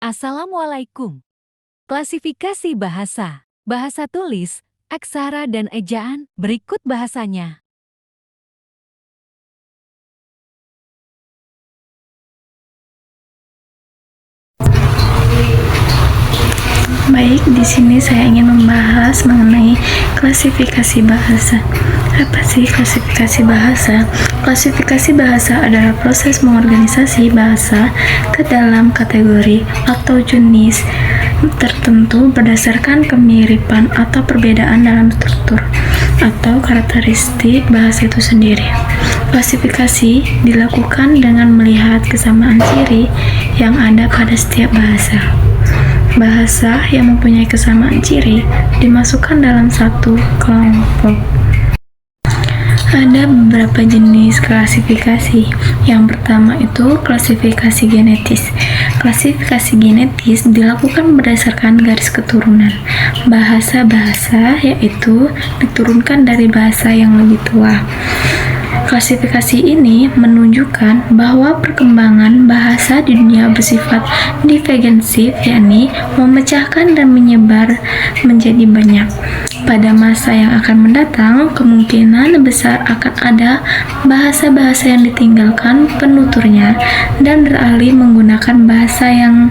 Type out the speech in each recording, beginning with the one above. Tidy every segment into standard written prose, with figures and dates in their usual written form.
Assalamualaikum. Klasifikasi bahasa. Bahasa tulis, aksara dan ejaan, berikut bahasanya. Baik, di sini saya ingin membahas mengenai klasifikasi bahasa. Apa sih klasifikasi bahasa? Klasifikasi bahasa adalah proses mengorganisasi bahasa ke dalam kategori atau jenis tertentu berdasarkan kemiripan atau perbedaan dalam struktur atau karakteristik bahasa itu sendiri. Klasifikasi dilakukan dengan melihat kesamaan ciri yang ada pada setiap bahasa. Bahasa yang mempunyai kesamaan ciri dimasukkan dalam satu kelompok. Ada beberapa jenis klasifikasi. Yang pertama itu klasifikasi genetis. Klasifikasi genetis dilakukan berdasarkan garis keturunan. Bahasa-bahasa yaitu diturunkan dari bahasa yang lebih tua. Klasifikasi ini menunjukkan bahwa perkembangan bahasa di dunia bersifat divergensif, yakni memecahkan dan menyebar menjadi banyak. Pada masa yang akan mendatang, kemungkinan besar akan ada bahasa-bahasa yang ditinggalkan penuturnya dan beralih menggunakan bahasa yang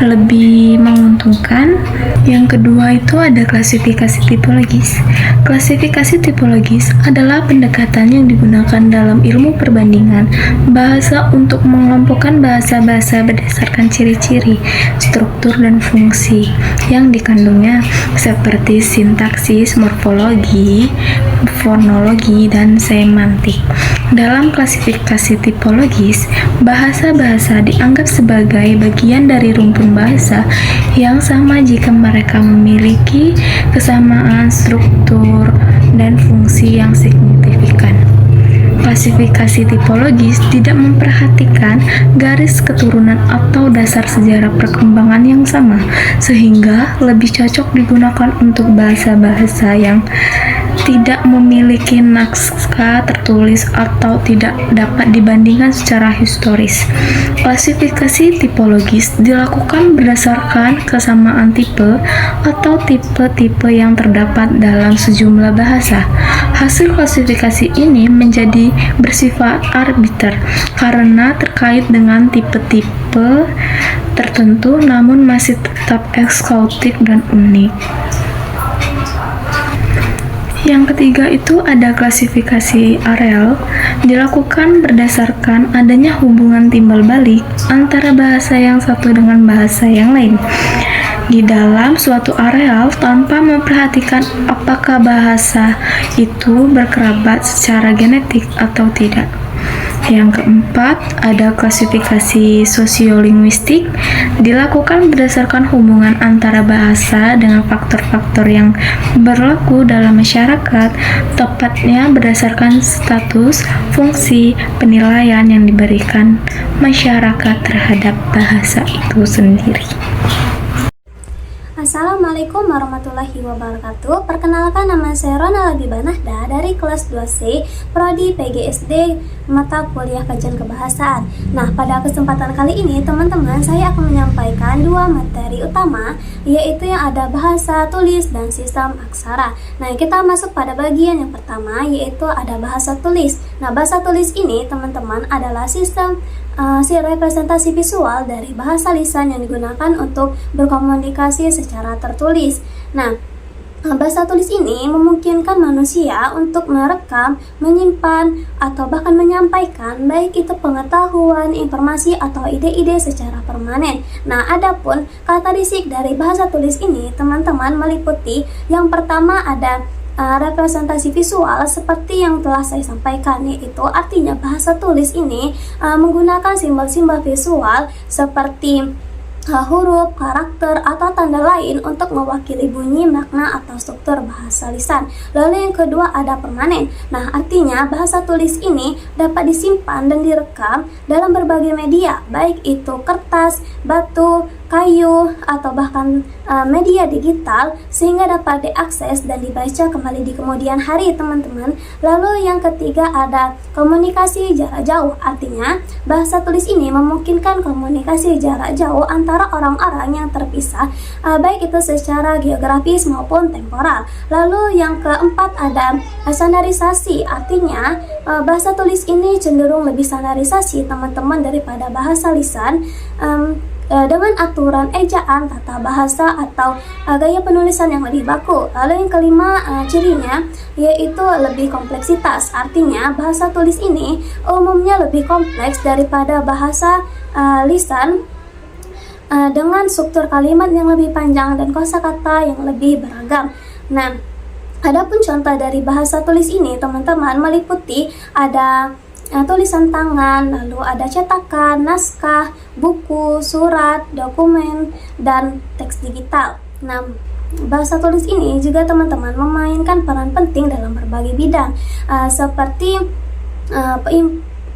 lebih menguntungkan. Yang kedua itu ada klasifikasi tipologis. Klasifikasi tipologis adalah pendekatan yang digunakan dalam ilmu perbandingan bahasa untuk mengelompokkan bahasa-bahasa berdasarkan ciri-ciri, struktur, dan fungsi yang dikandungnya seperti sintaksis, morfologi, fonologi, dan semantik. Dalam klasifikasi tipologis, bahasa-bahasa dianggap sebagai bagian dari rumpun bahasa yang sama jika mereka memiliki kesamaan struktur dan fungsi yang signifikan. Klasifikasi tipologis tidak memperhatikan garis keturunan atau dasar sejarah perkembangan yang sama, sehingga lebih cocok digunakan untuk bahasa-bahasa yang tidak memiliki naskah tertulis atau tidak dapat dibandingkan secara historis. Klasifikasi tipologis dilakukan berdasarkan kesamaan tipe atau tipe-tipe yang terdapat dalam sejumlah bahasa. Hasil klasifikasi ini menjadi bersifat arbiter karena terkait dengan tipe-tipe tertentu namun masih tetap eksklusif dan unik. Yang ketiga itu ada klasifikasi areal, dilakukan berdasarkan adanya hubungan timbal balik antara bahasa yang satu dengan bahasa yang lain di dalam suatu areal tanpa memperhatikan apakah bahasa itu berkerabat secara genetik atau tidak. Yang keempat, ada klasifikasi sosiolinguistik, dilakukan berdasarkan hubungan antara bahasa dengan faktor-faktor yang berlaku dalam masyarakat, tepatnya berdasarkan status, fungsi, penilaian yang diberikan masyarakat terhadap bahasa itu sendiri. Assalamualaikum warahmatullahi wabarakatuh. Perkenalkan, nama saya Rona Lagibanahda dari kelas 2C Prodi PGSD mata kuliah kajian kebahasaan. Nah, pada kesempatan kali ini teman-teman saya akan menyampaikan dua materi utama, yaitu yang ada bahasa tulis dan sistem aksara. Nah, kita masuk pada bagian yang pertama, yaitu ada bahasa tulis. Nah, bahasa tulis ini teman-teman adalah sistem representasi visual dari bahasa lisan yang digunakan untuk berkomunikasi secara tertulis. Nah, bahasa tulis ini memungkinkan manusia untuk merekam, menyimpan, atau bahkan menyampaikan baik itu pengetahuan, informasi, atau ide-ide secara permanen. Nah, adapun karakteristik dari bahasa tulis ini teman-teman meliputi yang pertama ada representasi visual seperti yang telah saya sampaikan, yaitu artinya bahasa tulis ini menggunakan simbol-simbol visual seperti huruf, karakter, atau tanda lain untuk mewakili bunyi, makna, atau struktur bahasa lisan. Lalu yang kedua ada permanen. Nah, artinya bahasa tulis ini dapat disimpan dan direkam dalam berbagai media, baik itu kertas, batu, kayu atau bahkan media digital sehingga dapat diakses dan dibaca kembali di kemudian hari, teman-teman. Lalu yang ketiga ada komunikasi jarak jauh, artinya bahasa tulis ini memungkinkan komunikasi jarak jauh antara orang-orang yang terpisah, baik itu secara geografis maupun temporal. Lalu yang keempat ada standarisasi, artinya bahasa tulis ini cenderung lebih standarisasi, teman-teman, daripada bahasa lisan, dengan aturan ejaan, tata bahasa, atau gaya penulisan yang lebih baku. Lalu yang kelima cirinya yaitu lebih kompleksitas, artinya bahasa tulis ini umumnya lebih kompleks daripada bahasa lisan, dengan struktur kalimat yang lebih panjang dan kosakata yang lebih beragam. Nah, adapun contoh dari bahasa tulis ini, teman-teman, meliputi ada tulisan tangan, lalu ada cetakan, naskah, buku, surat, dokumen, dan teks digital. Nah, bahasa tulis ini juga, teman-teman, memainkan peran penting dalam berbagai bidang, seperti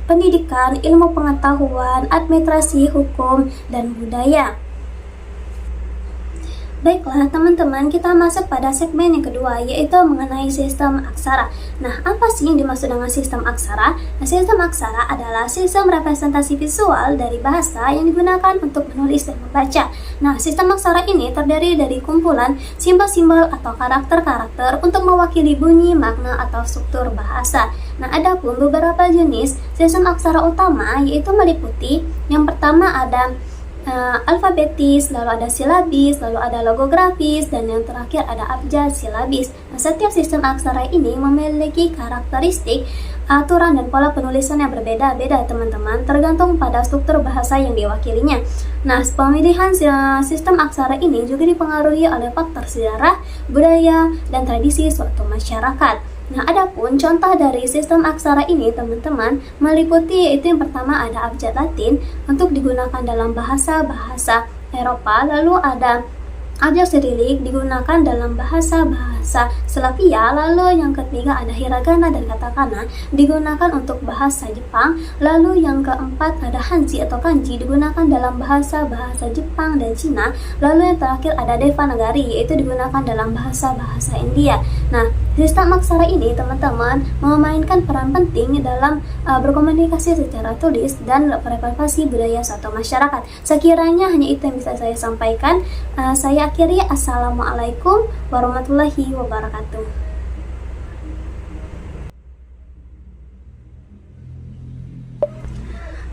pendidikan, ilmu pengetahuan, administrasi, hukum, dan budaya. Baiklah, teman-teman, kita masuk pada segmen yang kedua, yaitu mengenai sistem aksara. Nah, apa sih yang dimaksud dengan sistem aksara? Nah, sistem aksara adalah sistem representasi visual dari bahasa yang digunakan untuk menulis dan membaca. Nah, sistem aksara ini terdiri dari kumpulan simbol-simbol atau karakter-karakter untuk mewakili bunyi, makna, atau struktur bahasa. Nah, ada pun beberapa jenis sistem aksara utama, yaitu meliputi yang pertama ada alfabetis, lalu ada silabis, lalu ada logografis, dan yang terakhir ada abjad silabis. Nah, setiap sistem aksara ini memiliki karakteristik, aturan, dan pola penulisan yang berbeda-beda, teman-teman, tergantung pada struktur bahasa yang diwakilinya. Nah, pemilihan sistem aksara ini juga dipengaruhi oleh faktor sejarah, budaya, dan tradisi suatu masyarakat. Nah, adapun contoh dari sistem aksara ini, teman-teman, meliputi yaitu yang pertama ada abjad Latin untuk digunakan dalam bahasa-bahasa Eropa, lalu ada abjad Sirilik digunakan dalam bahasa-bahasa Slavia, lalu yang ketiga ada hiragana dan katakana digunakan untuk bahasa Jepang, lalu yang keempat ada hanzi atau kanji digunakan dalam bahasa-bahasa Jepang dan Cina, lalu yang terakhir ada devanagari yaitu digunakan dalam bahasa-bahasa India. Nah, sistem aksara ini, teman-teman, memainkan peran penting dalam berkomunikasi secara tulis dan representasi budaya suatu masyarakat. Sekiranya hanya itu yang bisa saya sampaikan. Saya akhiri. Assalamualaikum warahmatullahi wabarakatuh.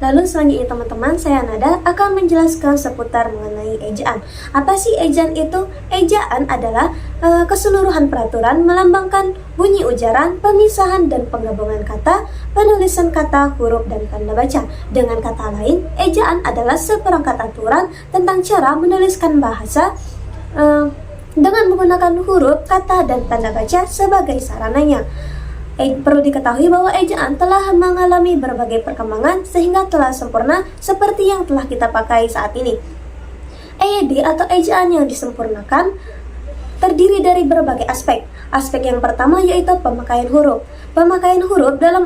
Lalu selanjutnya, teman-teman, saya Nada akan menjelaskan seputar mengenai ejaan. Apa sih ejaan itu? Ejaan adalah keseluruhan peraturan melambangkan bunyi ujaran, pemisahan dan penggabungan kata, penulisan kata, huruf, dan tanda baca. Dengan kata lain, ejaan adalah seperangkat aturan tentang cara menuliskan bahasa dengan menggunakan huruf, kata, dan tanda baca sebagai sarananya. Perlu diketahui bahwa ejaan telah mengalami berbagai perkembangan sehingga telah sempurna seperti yang telah kita pakai saat ini. EYD atau ejaan yang disempurnakan terdiri dari berbagai aspek. Aspek yang pertama yaitu pemakaian huruf. Pemakaian huruf dalam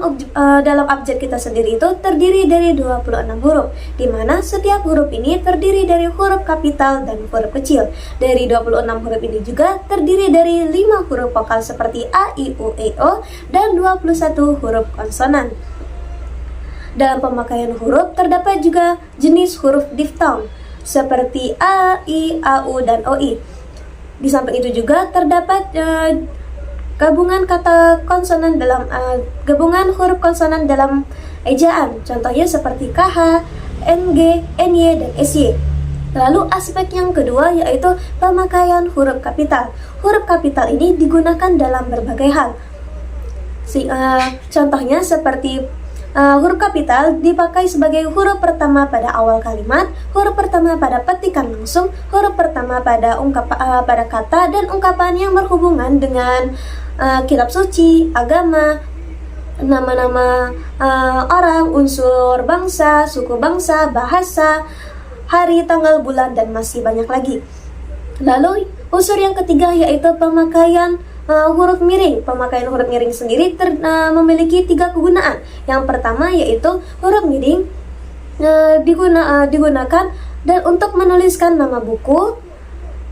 abjad kita sendiri itu terdiri dari 26 huruf, di mana setiap huruf ini terdiri dari huruf kapital dan huruf kecil. Dari 26 huruf ini juga terdiri dari 5 huruf vokal seperti A, I, U, E, O, dan 21 huruf konsonan. Dalam pemakaian huruf terdapat juga jenis huruf diftong seperti A, I, A, U, dan O, I. Di samping itu juga terdapat gabungan kata konsonan dalam gabungan huruf konsonan dalam ejaan. Contohnya seperti KH, NG, NY, dan SY. Lalu aspek yang kedua yaitu pemakaian huruf kapital. Huruf kapital ini digunakan dalam berbagai hal. Contohnya seperti huruf kapital dipakai sebagai huruf pertama pada awal kalimat, huruf pertama pada petikan langsung, huruf pertama pada pada kata dan ungkapan yang berhubungan dengan kitab suci, agama, nama-nama orang, unsur bangsa, suku bangsa, bahasa, hari, tanggal, bulan, dan masih banyak lagi. Lalu unsur yang ketiga yaitu pemakaian huruf miring. Pemakaian huruf miring sendiri memiliki 3 kegunaan. Yang pertama yaitu huruf miring digunakan dan untuk menuliskan nama buku,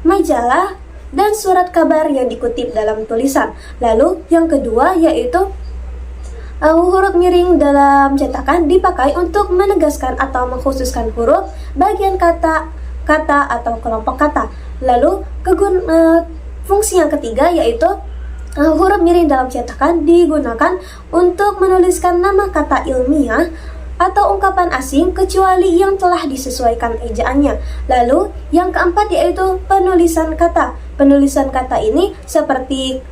majalah, dan surat kabar yang dikutip dalam tulisan. Lalu yang kedua yaitu huruf miring dalam cetakan dipakai untuk menegaskan atau mengkhususkan huruf, bagian kata, atau kelompok kata. Lalu fungsi yang ketiga yaitu huruf miring dalam cetakan digunakan untuk menuliskan nama kata ilmiah atau ungkapan asing kecuali yang telah disesuaikan ejaannya. Lalu yang keempat yaitu penulisan kata. Penulisan kata ini seperti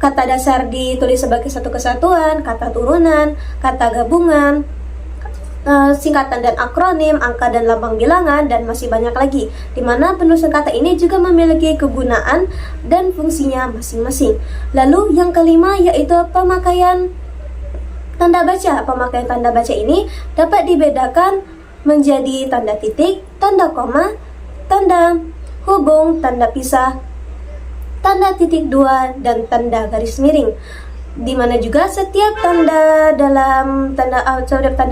kata dasar ditulis sebagai satu kesatuan, kata turunan, kata gabungan, singkatan dan akronim, angka dan lambang bilangan, dan masih banyak lagi, di mana penulisan kata ini juga memiliki kegunaan dan fungsinya masing-masing. Lalu yang kelima yaitu pemakaian tanda baca. Pemakaian tanda baca ini dapat dibedakan menjadi tanda titik, tanda koma, tanda hubung, tanda pisah, tanda titik dua, dan tanda garis miring. Di mana juga setiap tanda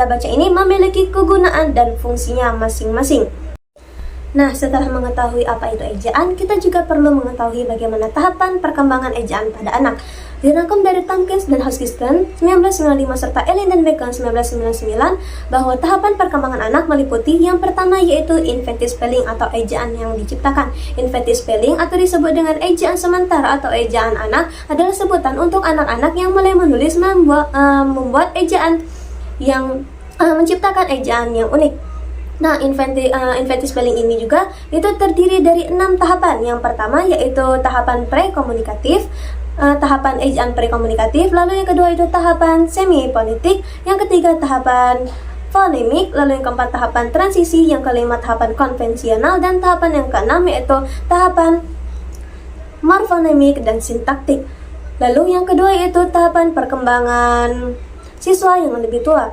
baca ini memiliki kegunaan dan fungsinya masing-masing. Nah, setelah mengetahui apa itu ejaan, kita juga perlu mengetahui bagaimana tahapan perkembangan ejaan pada anak. Dirangkum dari Tompkins dan Hodgson 1995 serta Allen dan Bacon 1999 bahwa tahapan perkembangan anak meliputi yang pertama yaitu inventive spelling atau ejaan yang diciptakan. Inventive spelling atau disebut dengan ejaan sementara atau ejaan anak adalah sebutan untuk anak-anak yang mulai menulis membuat ejaan yang menciptakan ejaan yang unik. Nah, inventive spelling ini juga itu terdiri dari 6 tahapan. Yang pertama yaitu tahapan pre-komunikatif, tahapan ejaan pre-komunikatif, lalu yang kedua itu tahapan semi-fonetik, yang ketiga tahapan fonemik, lalu yang keempat tahapan transisi, yang kelima tahapan konvensional, dan tahapan yang keenam yaitu tahapan morfonemik dan sintaktik. Lalu yang kedua yaitu tahapan perkembangan siswa yang lebih tua.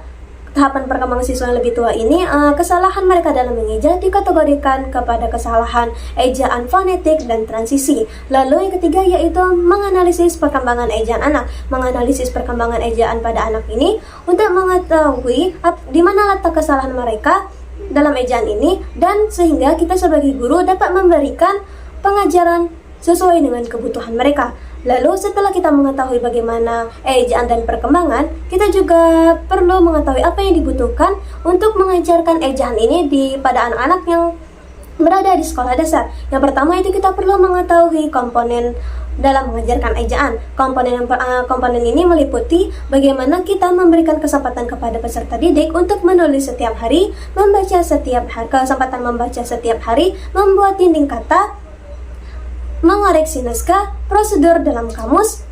Tahapan perkembangan siswa yang lebih tua ini, kesalahan mereka dalam mengeja dikategorikan kepada kesalahan ejaan fonetik dan transisi. Lalu yang ketiga yaitu menganalisis perkembangan ejaan anak. Menganalisis perkembangan ejaan pada anak ini untuk mengetahui di mana letak kesalahan mereka dalam ejaan ini, dan sehingga kita sebagai guru dapat memberikan pengajaran sesuai dengan kebutuhan mereka. Lalu setelah kita mengetahui bagaimana ejaan dan perkembangan, kita juga perlu mengetahui apa yang dibutuhkan untuk mengajarkan ejaan ini pada anak-anak yang berada di sekolah dasar. Yang pertama itu kita perlu mengetahui komponen dalam mengajarkan ejaan. Komponen ini meliputi bagaimana kita memberikan kesempatan kepada peserta didik untuk menulis setiap hari, kesempatan membaca setiap hari, membuat dinding kata, mengoreksi naskah, prosedur dalam kamus,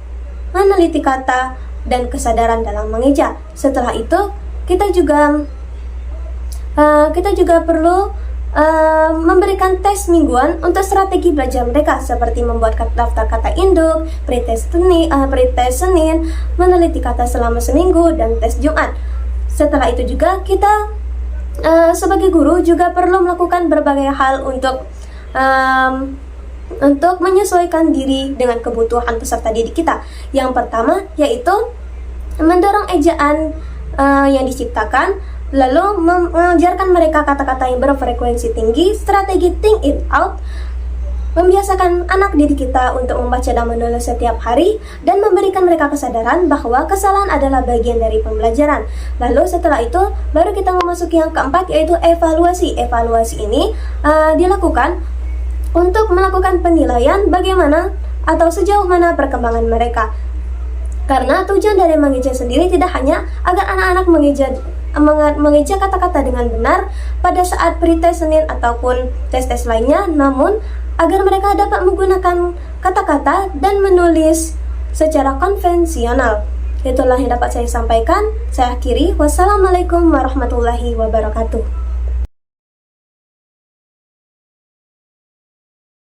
meneliti kata, dan kesadaran dalam mengeja. Setelah itu, kita juga perlu memberikan tes mingguan untuk strategi belajar mereka, seperti membuat daftar kata induk, pretest Senin, meneliti kata selama seminggu, dan tes Jumat. Setelah itu juga kita sebagai guru juga perlu melakukan berbagai hal untuk menyesuaikan diri dengan kebutuhan peserta didik kita. Yang pertama yaitu mendorong ejaan yang diciptakan, lalu mengajarkan mereka kata-kata yang berfrekuensi tinggi, strategi think it out, membiasakan anak didik kita untuk membaca dan menulis setiap hari, dan memberikan mereka kesadaran bahwa kesalahan adalah bagian dari pembelajaran. Lalu setelah itu baru kita memasuki yang keempat yaitu evaluasi. Evaluasi ini dilakukan untuk melakukan penilaian bagaimana atau sejauh mana perkembangan mereka. Karena tujuan dari mengeja sendiri tidak hanya agar anak-anak mengeja kata-kata dengan benar pada saat pretest Senin ataupun tes-tes lainnya, namun agar mereka dapat menggunakan kata-kata dan menulis secara konvensional. Itulah yang dapat saya sampaikan. Saya akhiri. Wassalamualaikum warahmatullahi wabarakatuh.